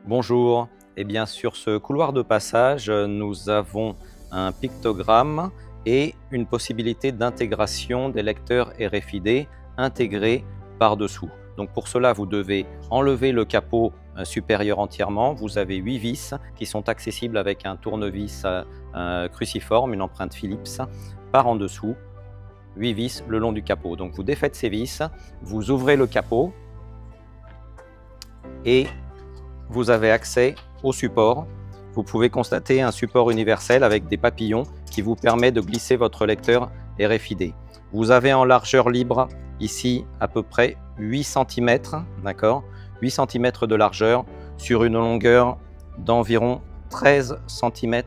Bonjour, eh bien sur ce couloir de passage, nous avons un pictogramme et une possibilité d'intégration des lecteurs RFID intégrés par-dessous. Donc pour cela, vous devez enlever le capot supérieur entièrement. Vous avez 8 vis qui sont accessibles avec un tournevis cruciforme, une empreinte Phillips, par en dessous. 8 vis le long du capot. Donc vous défaites ces vis, vous ouvrez le capot et vous avez accès au support. Vous pouvez constater un support universel avec des papillons qui vous permet de glisser votre lecteur RFID. Vous avez en largeur libre ici à peu près 8 cm, d'accord, 8 cm de largeur sur une longueur d'environ 13 cm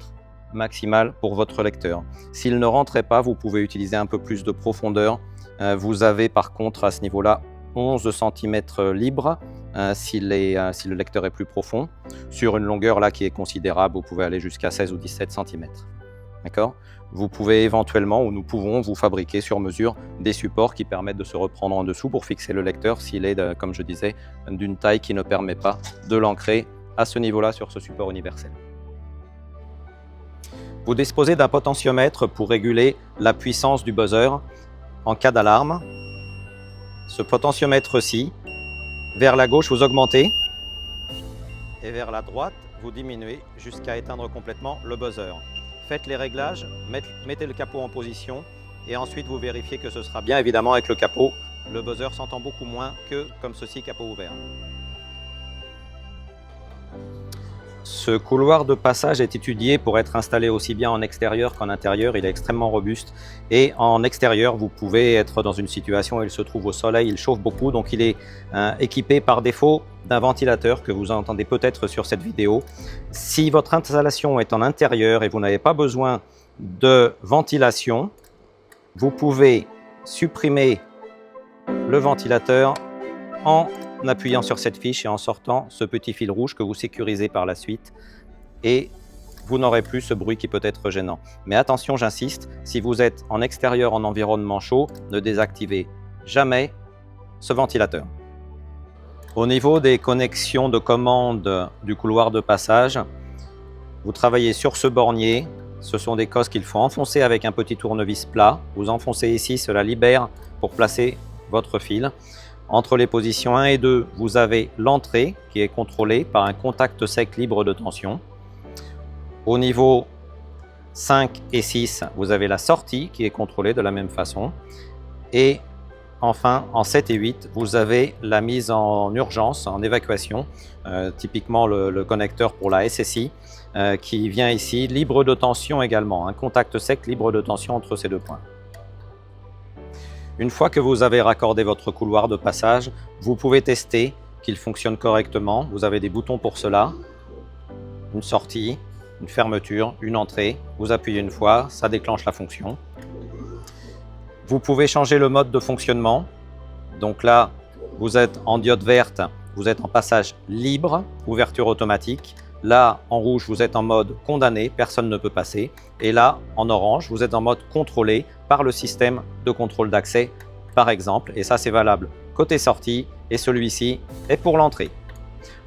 maximale pour votre lecteur. S'il ne rentrait pas, vous pouvez utiliser un peu plus de profondeur. Vous avez par contre à ce niveau-là 11 cm libre si le lecteur est plus profond. Sur une longueur là qui est considérable, vous pouvez aller jusqu'à 16 ou 17 cm. D'accord ? Vous pouvez éventuellement, ou nous pouvons vous fabriquer sur mesure des supports qui permettent de se reprendre en dessous pour fixer le lecteur s'il est, comme je disais, d'une taille qui ne permet pas de l'ancrer à ce niveau-là sur ce support universel. Vous disposez d'un potentiomètre pour réguler la puissance du buzzer en cas d'alarme. Ce potentiomètre-ci, vers la gauche, vous augmentez et vers la droite, vous diminuez jusqu'à éteindre complètement le buzzer. Faites les réglages, mettez le capot en position et ensuite vous vérifiez que ce sera bien. Évidemment, avec le capot, le buzzer s'entend beaucoup moins que comme ceci, capot ouvert. Ce couloir de passage est étudié pour être installé aussi bien en extérieur qu'en intérieur. Il est extrêmement robuste et en extérieur, vous pouvez être dans une situation où il se trouve au soleil, il chauffe beaucoup, donc il est équipé par défaut d'un ventilateur que vous entendez peut-être sur cette vidéo. Si votre installation est en intérieur et vous n'avez pas besoin de ventilation, vous pouvez supprimer le ventilateur en appuyant sur cette fiche et en sortant ce petit fil rouge que vous sécurisez par la suite et vous n'aurez plus ce bruit qui peut être gênant. Mais attention, j'insiste, si vous êtes en extérieur en environnement chaud, ne désactivez jamais ce ventilateur. Au niveau des connexions de commande du couloir de passage, vous travaillez sur ce bornier. Ce sont des cosses qu'il faut enfoncer avec un petit tournevis plat. Vous enfoncez ici, cela libère pour placer votre fil. Entre les positions 1 et 2, vous avez l'entrée qui est contrôlée par un contact sec libre de tension. Au niveau 5 et 6, vous avez la sortie qui est contrôlée de la même façon. Et enfin, en 7 et 8, vous avez la mise en urgence, en évacuation, typiquement le connecteur pour la SSI, qui vient ici, libre de tension également, un contact sec libre de tension entre ces deux points. Une fois que vous avez raccordé votre couloir de passage, vous pouvez tester qu'il fonctionne correctement. Vous avez des boutons pour cela, une sortie, une fermeture, une entrée. Vous appuyez une fois, ça déclenche la fonction. Vous pouvez changer le mode de fonctionnement. Donc là, vous êtes en diode verte, vous êtes en passage libre, ouverture automatique. Là, en rouge, vous êtes en mode condamné, personne ne peut passer. Et là, en orange, vous êtes en mode contrôlé par le système de contrôle d'accès, par exemple. Et ça, c'est valable côté sortie et celui-ci est pour l'entrée.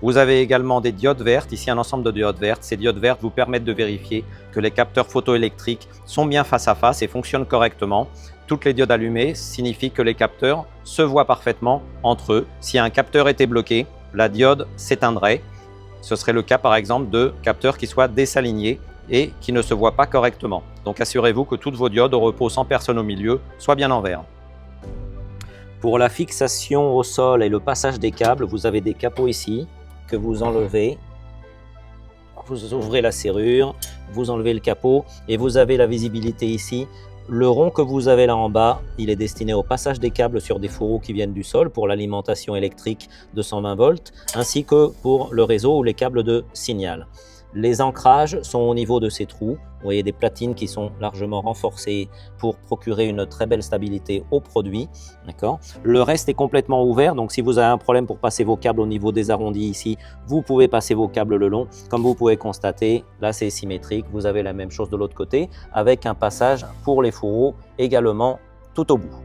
Vous avez également des diodes vertes, ici un ensemble de diodes vertes. Ces diodes vertes vous permettent de vérifier que les capteurs photoélectriques sont bien face à face et fonctionnent correctement. Toutes les diodes allumées signifient que les capteurs se voient parfaitement entre eux. Si un capteur était bloqué, la diode s'éteindrait. Ce serait le cas par exemple de capteurs qui soient désalignés et qui ne se voient pas correctement. Donc assurez-vous que toutes vos diodes au repos sans personne au milieu soient bien en vert. Pour la fixation au sol et le passage des câbles, vous avez des capots ici que vous enlevez. Vous ouvrez la serrure, vous enlevez le capot et vous avez la visibilité ici. Le rond que vous avez là en bas, il est destiné au passage des câbles sur des fourreaux qui viennent du sol pour l'alimentation électrique de 120 volts, ainsi que pour le réseau ou les câbles de signal. Les ancrages sont au niveau de ces trous. Vous voyez des platines qui sont largement renforcées pour procurer une très belle stabilité au produit. Le reste est complètement ouvert, donc si vous avez un problème pour passer vos câbles au niveau des arrondis ici, vous pouvez passer vos câbles le long. Comme vous pouvez constater, là c'est symétrique. Vous avez la même chose de l'autre côté avec un passage pour les fourreaux également tout au bout.